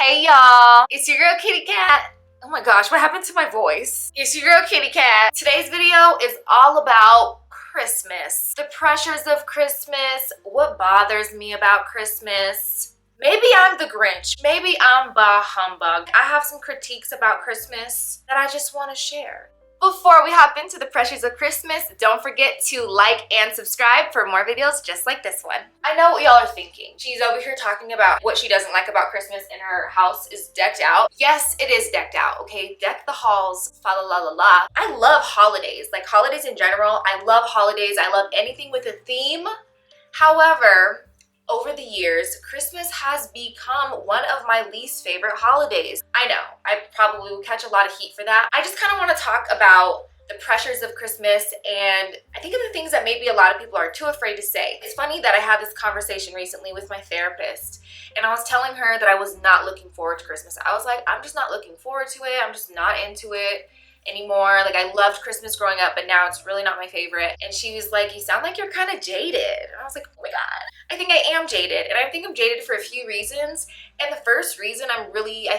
Hey y'all, it's your girl Kitty Cat. Oh my gosh, what happened to my voice? It's your girl Kitty Cat. Today's video is all about Christmas. The pressures of Christmas, what bothers me about Christmas. Maybe I'm the Grinch, maybe I'm bah humbug. I have some critiques about Christmas that I just want to share. Before we hop into the pressures of Christmas, don't forget to like and subscribe for more videos just like this one. I know what y'all are thinking. She's over here talking about what she doesn't like about Christmas and her house is decked out. Yes, it is decked out, okay? Deck the halls, fa la la la la. I love holidays, like holidays in general. I love holidays. I love anything with a theme. However, over the years, Christmas has become one of my least favorite holidays. I know, I probably will catch a lot of heat for that. I just kind of want to talk about the pressures of Christmas and I think of the things that maybe a lot of people are too afraid to say. It's funny that I had this conversation recently with my therapist and I was telling her that I was not looking forward to Christmas. I was like, I'm just not looking forward to it. I'm just not into it anymore. Like, I loved Christmas growing up, but now it's really not my favorite. And she was like, you sound like you're kind of jaded. And I was like, oh my God. I think I am jaded. And I think I'm jaded for a few reasons. And the first reason I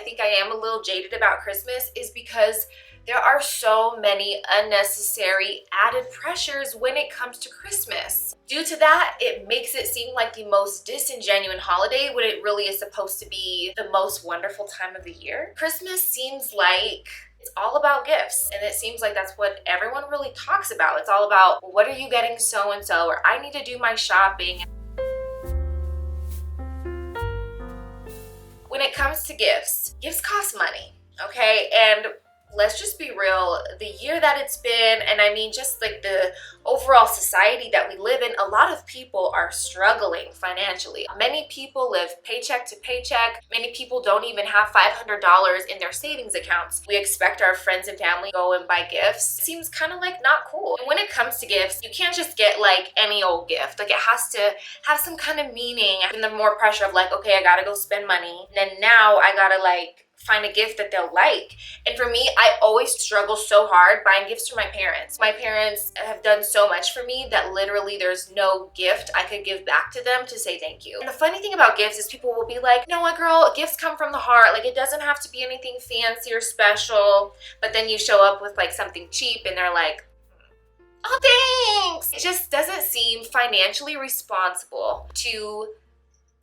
think I am a little jaded about Christmas is because there are so many unnecessary added pressures when it comes to Christmas. Due to that, it makes it seem like the most disingenuous holiday when it really is supposed to be the most wonderful time of the year. Christmas seems like it's all about gifts, and it seems like that's what everyone really talks about. It's all about, well, what are you getting so-and-so, or I need to do my shopping. When it comes to gifts cost money, okay? And let's just be real, the year that it's been, and I mean just like the overall society that we live in, a lot of people are struggling financially. Many people live paycheck to paycheck. Many people don't even have $500 in their savings accounts. We expect our friends and family to go and buy gifts. It seems kind of like not cool. And when it comes to gifts, you can't just get like any old gift. Like, it has to have some kind of meaning, and the more pressure of like, okay, I gotta go spend money. And then now I gotta like find a gift that they'll like. And for me, I always struggle so hard buying gifts for my parents. My parents have done so much for me that literally there's no gift I could give back to them to say thank you. And the funny thing about gifts is people will be like, no, what girl, gifts come from the heart. Like, it doesn't have to be anything fancy or special. But then you show up with like something cheap and they're like, oh, thanks. It just doesn't seem financially responsible to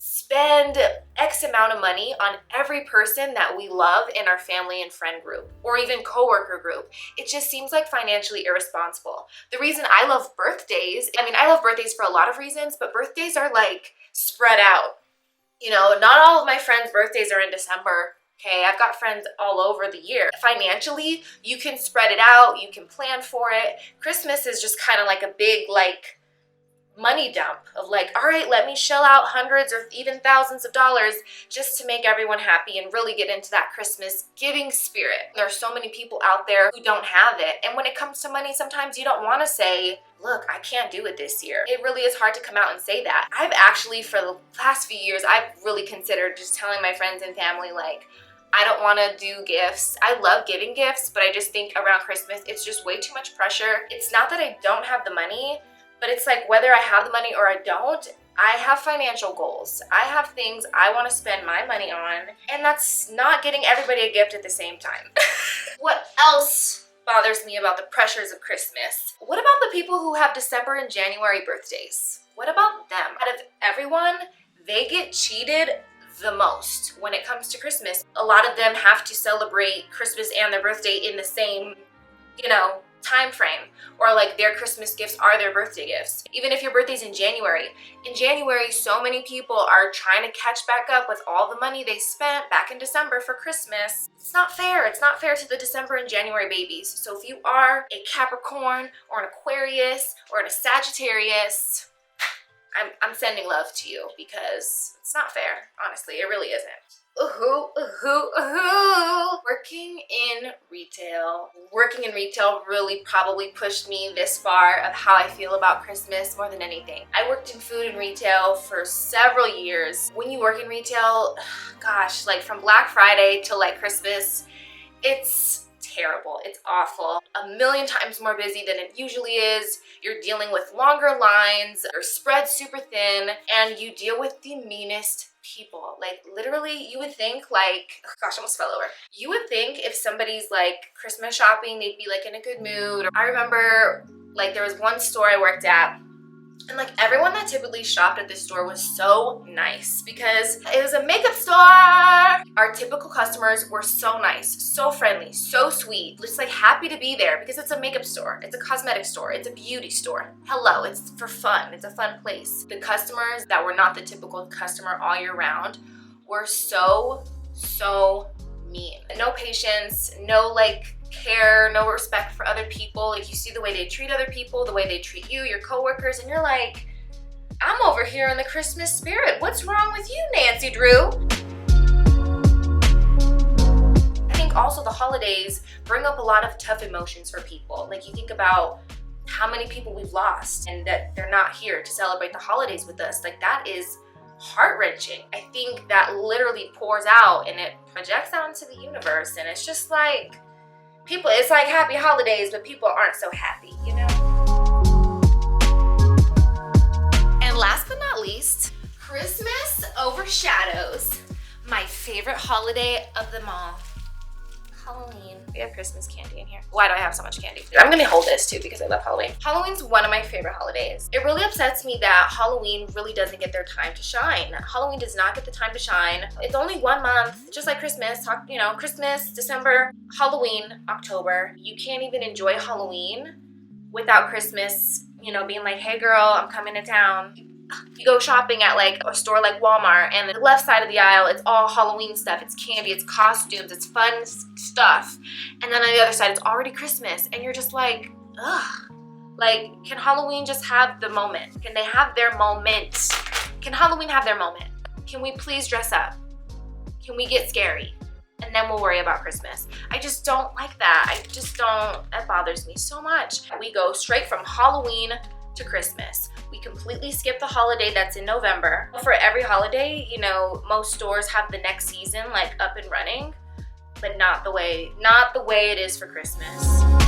spend X amount of money on every person that we love in our family and friend group, or even coworker group. It just seems like financially irresponsible. The reason I love birthdays, I mean, I love birthdays for a lot of reasons, but birthdays are like spread out. You know, not all of my friends' birthdays are in December. Okay, I've got friends all over the year. Financially, you can spread it out, you can plan for it. Christmas is just kind of like a big like money dump of like, all right, let me shell out hundreds or even thousands of dollars just to make everyone happy and really get into that Christmas giving spirit. There are so many people out there who don't have it. And when it comes to money, sometimes you don't want to say, look, I can't do it this year. It really is hard to come out and say that. I've actually, for the past few years, I've really considered just telling my friends and family, like, I don't want to do gifts. I love giving gifts, but I just think around Christmas, it's just way too much pressure. It's not that I don't have the money, but it's like, whether I have the money or I don't, I have financial goals. I have things I want to spend my money on, and that's not getting everybody a gift at the same time. What else bothers me about the pressures of Christmas? What about the people who have December and January birthdays? What about them? Out of everyone, they get cheated the most when it comes to Christmas. A lot of them have to celebrate Christmas and their birthday in the same, time frame, or like their Christmas gifts are their birthday gifts. Even if your birthday's in January, so many people are trying to catch back up with all the money they spent back in December for Christmas. It's not fair. It's not fair to the December and January babies. So if you are a Capricorn or an Aquarius or a Sagittarius, I'm sending love to you, because it's not fair. Honestly, it really isn't. Working in retail really probably pushed me this far of how I feel about Christmas more than anything. I worked in food and retail for several years. When you work in retail, gosh, like from Black Friday till like Christmas, it's terrible. It's awful. A million times more busy than it usually is. You're dealing with longer lines, or spread super thin, and you deal with the meanest people. Like literally you would think like, oh gosh, I almost fell over. You would think if somebody's like Christmas shopping, they'd be like in a good mood. I remember like there was one store I worked at, and like everyone that typically shopped at this store was so nice because it was a makeup store. Our typical customers were so nice, so friendly, so sweet, just like happy to be there because it's a makeup store, it's a cosmetic store, it's a beauty store. Hello, it's for fun, it's a fun place. The customers that were not the typical customer all year round were so mean. No patience, no like care, no respect for other people. Like you see the way they treat other people, the way they treat you, your coworkers, and you're like, I'm over here in the Christmas spirit. What's wrong with you, Nancy Drew? I think also the holidays bring up a lot of tough emotions for people. Like you think about how many people we've lost and that they're not here to celebrate the holidays with us. Like that is heart-wrenching. I think that literally pours out and it projects out into the universe, and it's just like people, it's like happy holidays, but people aren't so happy, you know? And last but not least, Christmas overshadows my favorite holiday of them all, Halloween. We have Christmas candy in here. Why do I have so much candy? I'm gonna hold this too because I love Halloween. Halloween's one of my favorite holidays. It really upsets me that Halloween really doesn't get their time to shine. Halloween does not get the time to shine. It's only 1 month, just like Christmas. You know, Christmas, December, Halloween, October. You can't even enjoy Halloween without Christmas, you know, being like, hey girl, I'm coming to town. You go shopping at like a store like Walmart, and the left side of the aisle, it's all Halloween stuff. It's candy, it's costumes, it's fun stuff. And then on the other side, it's already Christmas. And you're just like, ugh. Like, can Halloween just have the moment? Can they have their moment? Can Halloween have their moment? Can we please dress up? Can we get scary? And then we'll worry about Christmas. I just don't like that. I just don't, that bothers me so much. We go straight from Halloween to Christmas. We completely skip the holiday that's in November. For every holiday, you know, most stores have the next season like up and running, but not the way it is for Christmas.